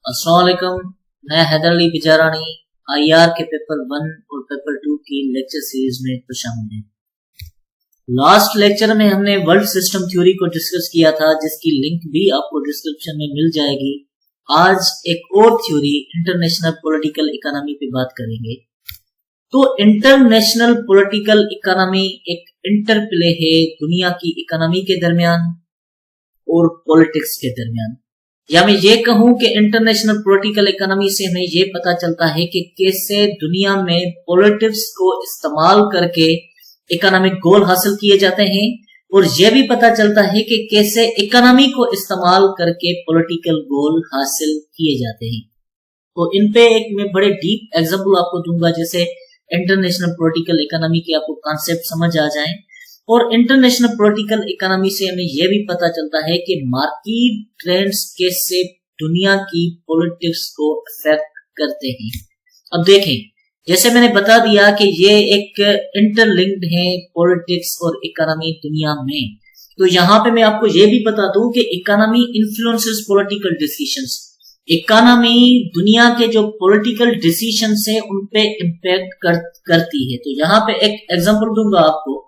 अस्सलाम वालेकुम। मैं हैदर अली बिजारानी आईआर के पेपर 1 और पेपर 2 की लेक्चर सीरीज में खुशामदीद है। लास्ट लेक्चर में हमने वर्ल्ड सिस्टम थ्योरी को डिस्कस किया था, जिसकी लिंक भी आपको डिस्क्रिप्शन में मिल जाएगी। आज एक और थ्योरी इंटरनेशनल पॉलिटिकल इकोनॉमी पे बात करेंगे। तो इंटरनेशनल पॉलिटिकल इकोनॉमी एक इंटरप्ले है दुनिया की इकोनॉमी के दरमियान और पॉलिटिक्स के दरमियान। या मैं ये कहूं कि इंटरनेशनल पॉलिटिकल इकोनॉमी से हमें ये पता चलता है कि कैसे दुनिया में पॉलिटिक्स को इस्तेमाल करके इकोनॉमिक गोल हासिल किए जाते हैं, और यह भी पता चलता है कि कैसे इकोनॉमी को इस्तेमाल करके पॉलिटिकल गोल हासिल किए जाते हैं। तो इन पे एक मैं बड़े डीप एग्जांपल आपको दूंगा, जैसे इंटरनेशनल पॉलिटिकल इकोनॉमी के आपको कॉन्सेप्ट समझ आ जाएं। और इंटरनेशनल पॉलिटिकल इकोनॉमी से हमें यह भी पता चलता है कि मार्केट ट्रेंड्स कैसे दुनिया की पॉलिटिक्स को अफेक्ट करते हैं। अब देखें, जैसे मैंने बता दिया कि ये एक इंटरलिंक्ड है पॉलिटिक्स और इकोनॉमी दुनिया में। तो यहाँ पे मैं आपको ये भी बता दूं कि economy influences political decisions. Economy दुनिया के जो पॉलिटिकल डिसीजंस है उन पे इम्पैक्ट करती है। तो यहाँ पे एक एग्जांपल दूंगा आपको।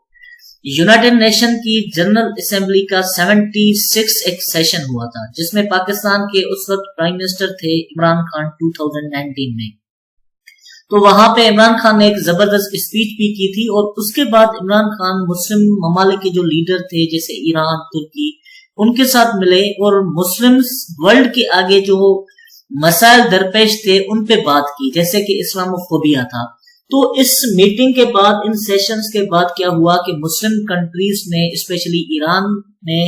यूनाइटेड नेशन की जनरल असेंबली का 76 एक सेशन हुआ था, जिसमें पाकिस्तान के उस वक्त प्राइम मिनिस्टर थे इमरान खान 2019 में। तो वहां पे इमरान खान ने एक जबरदस्त स्पीच भी की थी, और उसके बाद इमरान खान मुस्लिम ममालिक के जो लीडर थे जैसे ईरान, तुर्की, उनके साथ मिले और मुस्लिम वर्ल्ड के आगे जो मसाइल दरपेश थे उन पे बात की, जैसे कि इस्लामोफोबिया था। तो इस मीटिंग के बाद, इन सेशंस के बाद क्या हुआ कि मुस्लिम कंट्रीज ने, स्पेशली ईरान ने,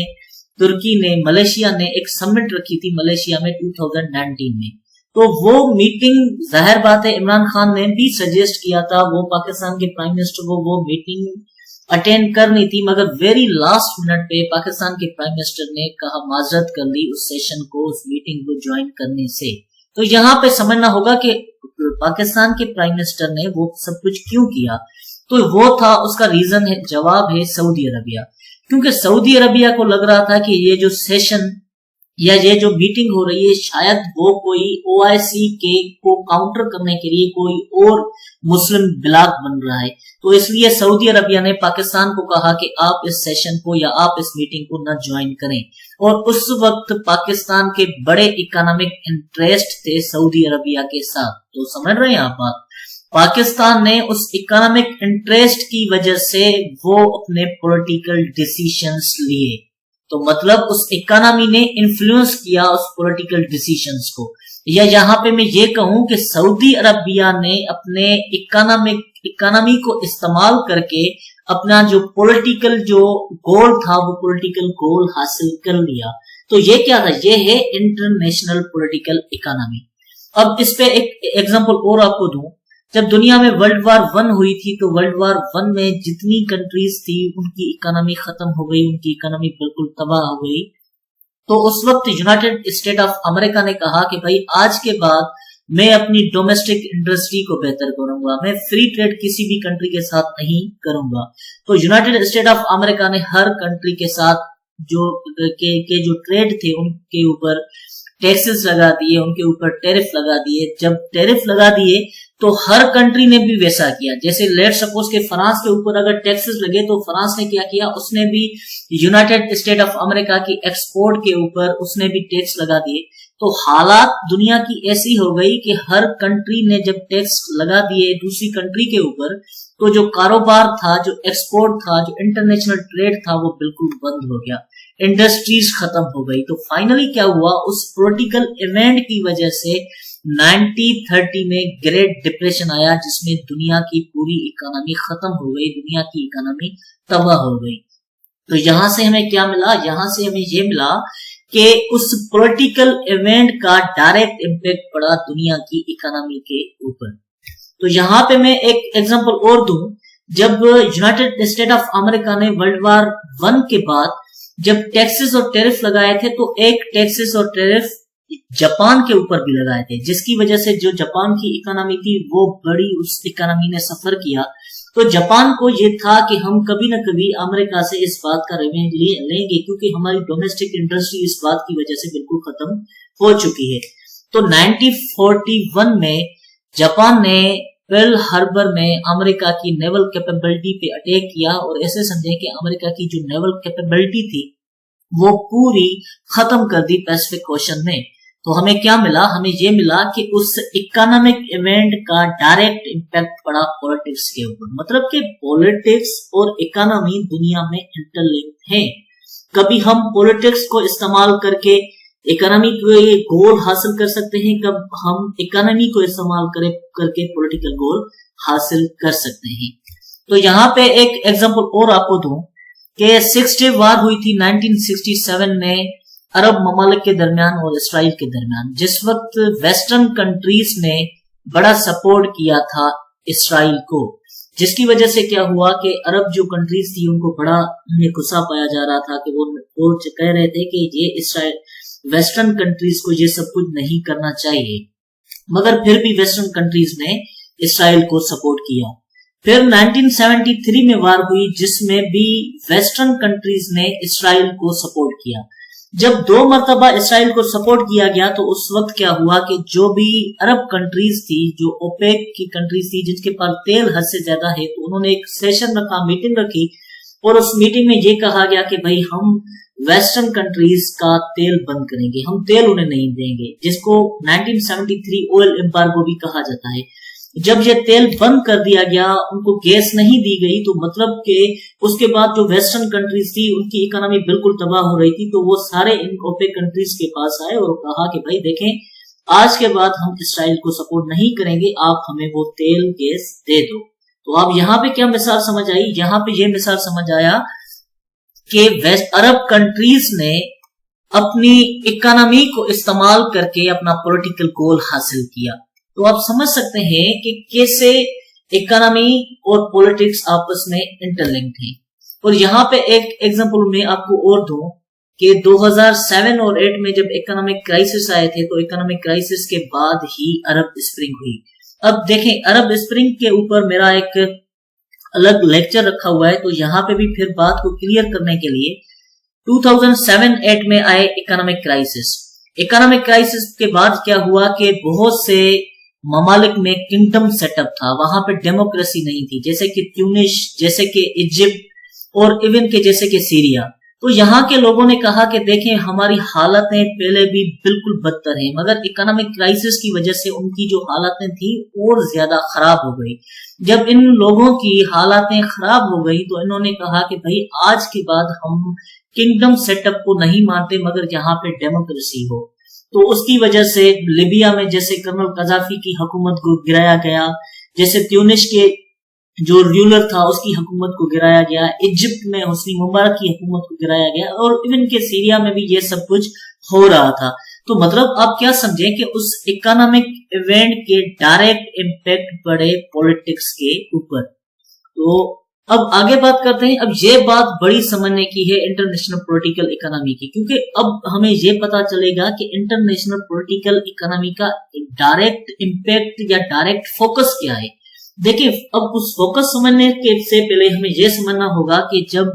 तुर्की ने, मलेशिया ने एक समिट रखी थी मलेशिया में 2019 में। तो वो मीटिंग, जाहिर बात है इमरान खान ने भी सजेस्ट किया था, वो पाकिस्तान के प्राइम मिनिस्टर को वो मीटिंग अटेंड करनी थी, मगर वेरी लास्ट मिनट पे पाकिस्तान के प्राइम मिनिस्टर ने कहा, माजरत कर ली उस सेशन को, उस मीटिंग को ज्वाइन करने से। तो यहाँ पे समझना होगा कि पाकिस्तान के प्राइम मिनिस्टर ने वो सब कुछ क्यों किया। तो वो था, उसका रीजन है, जवाब है सऊदी अरबिया। क्योंकि सऊदी अरबिया को लग रहा था कि ये जो सेशन या ये जो मीटिंग हो रही है, शायद वो कोई ओआईसी के को काउंटर करने के लिए कोई और मुस्लिम ब्लॉक बन रहा है। तो इसलिए सऊदी अरबिया ने पाकिस्तान को कहा कि आप इस सेशन को या आप इस मीटिंग को न ज्वाइन करें। और उस वक्त पाकिस्तान के बड़े इकोनॉमिक इंटरेस्ट थे सऊदी अरबिया के साथ। तो समझ रहे हैं आप बात। पाकिस्तान ने उस इकोनॉमिक इंटरेस्ट की वजह से वो अपने पॉलिटिकल डिसीजंस लिए। तो मतलब उस इकोनॉमी ने इन्फ्लुएंस किया उस पॉलिटिकल डिसीजंस को। या यहाँ पे मैं ये कहूं कि सऊदी अरबिया ने अपने इकोनॉमी को इस्तेमाल करके अपना जो पॉलिटिकल जो गोल था वो पॉलिटिकल गोल हासिल कर लिया। तो ये क्या था? ये है इंटरनेशनल पॉलिटिकल इकोनॉमी। अब इस पे एक एग्जांपल और आपको दूं। जब दुनिया में वर्ल्ड वार 1 हुई थी, तो वर्ल्ड वार 1 में जितनी कंट्रीज थी उनकी इकोनॉमी खत्म हो गई, उनकी इकोनॉमी बिल्कुल तबाह हो गई। तो उस वक्त यूनाइटेड स्टेट ऑफ अमेरिका ने कहा कि भाई आज के बाद मैं अपनी डोमेस्टिक इंडस्ट्री को बेहतर करूंगा, मैं फ्री ट्रेड किसी भी कंट्री के साथ नहीं करूंगा। तो यूनाइटेड स्टेट ऑफ अमेरिका ने हर कंट्री के साथ जो ट्रेड थे उनके ऊपर टैक्सेस लगा दिए, उनके ऊपर टैरिफ लगा दिए। जब टैरिफ लगा दिए तो हर कंट्री ने भी वैसा किया। जैसे लेट सपोज के फ्रांस के ऊपर अगर टैक्सेस लगे तो फ्रांस ने क्या किया, उसने भी यूनाइटेड स्टेट ऑफ अमेरिका की एक्सपोर्ट के ऊपर उसने भी टैक्स लगा दिए। तो हालात दुनिया की ऐसी हो गई कि हर कंट्री ने जब टैक्स लगा दिए दूसरी कंट्री के ऊपर, तो जो कारोबार था, जो एक्सपोर्ट था, जो इंटरनेशनल ट्रेड था, वो बिल्कुल बंद हो गया, इंडस्ट्रीज खत्म हो गई। तो फाइनली क्या हुआ, उस पॉलिटिकल इवेंट की वजह से 1930 में ग्रेट डिप्रेशन आया, जिसमें दुनिया की पूरी इकोनॉमी खत्म हो गई, दुनिया की इकोनॉमी तबाह हो गई। तो यहां से हमें क्या मिला? यहां से हमें ये मिला कि उस पॉलिटिकल इवेंट का डायरेक्ट इम्पैक्ट पड़ा दुनिया की इकोनॉमी के ऊपर। तो यहाँ पे मैं एक एग्जांपल और दूं। जब यूनाइटेड स्टेट ऑफ अमेरिका ने वर्ल्ड वार 1 के बाद जब टैक्सेस और टैरिफ लगाए थे, तो एक टैक्सेस और टैरिफ जापान के ऊपर भी लगाए थे, जिसकी वजह से जो जापान की इकोनॉमी थी वो बड़ी उस इकोनॉमी ने सफर किया। तो जापान को ये था कि हम कभी न कभी अमेरिका से इस बात का रेवेन्यू लेंगे, क्योंकि हमारी डोमेस्टिक इंडस्ट्री इस बात की वजह से बिल्कुल खत्म हो चुकी है। तो 1941 में जापान ने पर्ल हार्बर में अमेरिका की नेवल कैपेबिलिटी पे अटैक किया और ऐसे समझे कि अमेरिका की जो नेवल कैपेबिलिटी थी वो पूरी खत्म कर दी पैसिफिक ओशन में। तो हमें क्या मिला, हमें ये मिला कि उस इकोनॉमिक इवेंट का डायरेक्ट इम्पैक्ट पड़ा पॉलिटिक्स के ऊपर। मतलब कि पॉलिटिक्स और इकोनॉमी दुनिया में इंटरलिंक्ड है। कभी हम पॉलिटिक्स को इस्तेमाल करके इकोनॉमी के गोल हासिल कर सकते हैं, कब हम इकोनॉमी को इस्तेमाल करके पॉलिटिकल गोल हासिल कर सकते हैं। तो यहाँ पे एक एग्जांपल और आपको दूं कि 6 डे वार हुई थी 1967 में अरब ममालिक के दरमियान और इसराइल के दरमियान, जिस वक्त वेस्टर्न कंट्रीज ने बड़ा सपोर्ट किया था इसराइल को, जिसकी वजह से क्या हुआ कि अरब जो कंट्रीज थी उनको बड़ा गुस्सा पाया जा रहा था कि वो कह रहे थे कि ये इसराइल वेस्टर्न कंट्रीज को ये सब कुछ नहीं करना चाहिए, मगर फिर भी वेस्टर्न कंट्रीज ने इसराइल को सपोर्ट किया। फिर 1973 में वार हुई जिसमें भी वेस्टर्न कंट्रीज ने इसराइल को सपोर्ट किया। जब 2 मरतबा इसराइल को सपोर्ट किया गया तो उस वक्त क्या हुआ कि जो भी अरब कंट्रीज थी, जो ओपेक की कंट्रीज थी, जिनके पास तेल हद से ज्यादा है, तो उन्होंने एक सेशन रखा, मीटिंग रखी और उस मीटिंग में ये कहा गया कि भाई हम वेस्टर्न कंट्रीज का तेल बंद करेंगे, हम तेल उन्हें नहीं देंगे, जिसको 1973 ऑयल एम्बार्गो भी कहा जाता है। जब ये तेल बंद कर दिया गया, उनको गैस नहीं दी गई, तो मतलब कि उसके बाद जो वेस्टर्न कंट्रीज थी उनकी इकोनॉमी बिल्कुल तबाह हो रही थी। तो वो सारे इन ओपेक कंट्रीज के पास आए और कहा कि भाई देखें, आज के बाद हम इसराइल को सपोर्ट नहीं करेंगे, आप हमें वो तेल गैस दे दो। तो अब यहाँ पे क्या मिसाल समझ आई, यहाँ पे ये मिसाल समझ आया कि अरब कंट्रीज ने अपनी इकोनॉमी को इस्तेमाल करके अपना पॉलिटिकल गोल हासिल किया। तो आप समझ सकते हैं कि कैसे इकोनॉमी और पॉलिटिक्स आपस में इंटरलिंक्ड हैं। और यहाँ पे एक एग्जांपल मैं आपको और दूं कि 2007 और 8 में जब इकोनॉमिक क्राइसिस आए थे, तो इकोनॉमिक क्राइसिस के बाद ही अरब स्प्रिंग हुई। अब देखें, अरब स्प्रिंग के ऊपर मेरा एक अलग लेक्चर रखा हुआ है, तो यहाँ पे भी फिर बात को क्लियर करने के लिए 2007-8 में आए इकोनॉमिक क्राइसिस। इकोनॉमिक क्राइसिस के बाद क्या हुआ कि बहुत से ममालिक में किंगडम सेटअप था, वहां पे डेमोक्रेसी नहीं थी, जैसे कि ट्यूनिस, जैसे कि इजिप्ट और इवन के जैसे कि सीरिया। तो यहाँ के लोगों ने कहा कि देखें, हमारी हालतें पहले भी बिल्कुल बदतर हैं, मगर इकोनॉमिक क्राइसिस की वजह से उनकी जो हालतें थी और ज्यादा खराब हो गई। जब इन लोगों की हालतें खराब हो गई तो इन्होंने कहा कि भाई आज के बाद हम किंगडम सेटअप को नहीं मानते, मगर यहाँ पे डेमोक्रेसी हो। तो उसकी वजह से लिबिया में जैसे कर्नल कजाफी की हुकूमत को गिराया गया, जैसे ट्यूनिस के जो रूलर था उसकी हुकूमत को गिराया गया, इजिप्ट में हुस्नी मुबारक की हुकूमत को गिराया गया, और इवन के सीरिया में भी ये सब कुछ हो रहा था। तो मतलब आप क्या समझें कि उस इकोनॉमिक इवेंट के डायरेक्ट इम्पैक्ट पड़े पॉलिटिक्स के ऊपर। तो अब आगे बात करते हैं। अब ये बात बड़ी समझने की है इंटरनेशनल पॉलिटिकल इकोनॉमी की, क्योंकि अब हमें ये पता चलेगा कि इंटरनेशनल पॉलिटिकल इकोनॉमी का डायरेक्ट इम्पैक्ट या डायरेक्ट फोकस क्या है। देखिए, अब उस फोकस समझने के से पहले हमें यह समझना होगा कि जब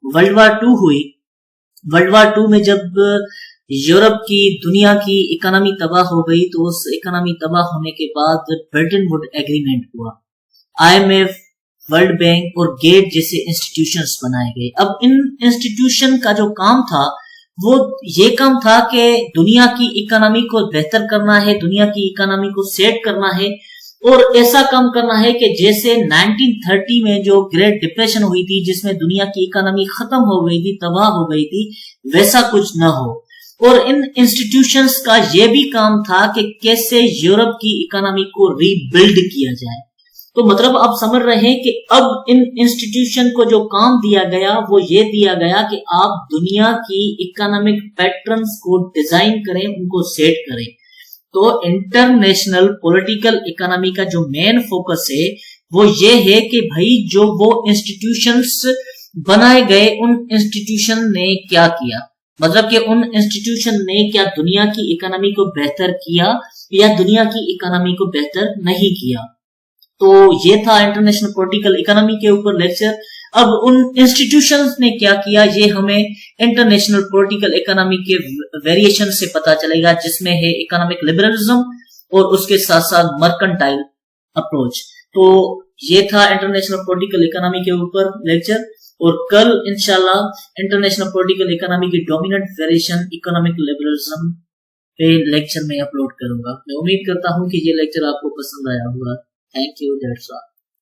वर्ल्ड वार 2 हुई, वर्ल्ड वार 2 में जब यूरोप की दुनिया की इकोनॉमी तबाह हो गई, तो उस इकोनॉमी तबाह होने के बाद ब्रेटन वुड एग्रीमेंट हुआ, IMF, वर्ल्ड बैंक और गेट जैसे इंस्टीट्यूशंस बनाए गए। अब इन इंस्टीट्यूशन का जो काम था वो ये काम था कि दुनिया की इकोनॉमी को बेहतर करना है, दुनिया की इकोनॉमी को सेट करना है, और ऐसा काम करना है कि जैसे 1930 में जो ग्रेट डिप्रेशन हुई थी, जिसमें दुनिया की इकोनॉमी खत्म हो गई थी, तबाह हो गई थी, वैसा कुछ न हो। और इन इंस्टीट्यूशंस का यह भी काम था कि कैसे यूरोप की इकोनॉमी को रीबिल्ड किया जाए। तो मतलब आप समझ रहे हैं कि अब इन इंस्टीट्यूशन को जो काम दिया गया वो ये दिया गया कि आप दुनिया की इकोनॉमिक पैटर्न्स को डिजाइन करें, उनको सेट करें। तो इंटरनेशनल पॉलिटिकल इकोनॉमी का जो मेन फोकस है वो ये है कि भाई जो वो इंस्टीट्यूशंस बनाए गए, उन इंस्टीट्यूशन ने क्या किया, मतलब कि उन इंस्टीट्यूशन ने क्या दुनिया की इकोनॉमी को बेहतर किया या दुनिया की इकोनॉमी को बेहतर नहीं किया। तो ये था इंटरनेशनल पॉलिटिकल इकोनॉमी के ऊपर लेक्चर। अब उन इंस्टीट्यूशंस ने क्या किया, ये हमें इंटरनेशनल पॉलिटिकल इकोनॉमी के वेरिएशन से पता चलेगा, जिसमें है इकोनॉमिक लिबरलिज्म और उसके साथ साथ मर्केंटाइल अप्रोच। तो ये था इंटरनेशनल पॉलिटिकल इकोनॉमी के ऊपर लेक्चर, और कल इंशाल्लाह इंटरनेशनल पॉलिटिकल इकोनॉमी की डोमिनेंट वेरिएशन इकोनॉमिक लिबरलिज्म पे लेक्चर में अपलोड करूंगा। मैं उम्मीद करता हूं कि ये लेक्चर आपको पसंद आया होगा। Thank you, that's all.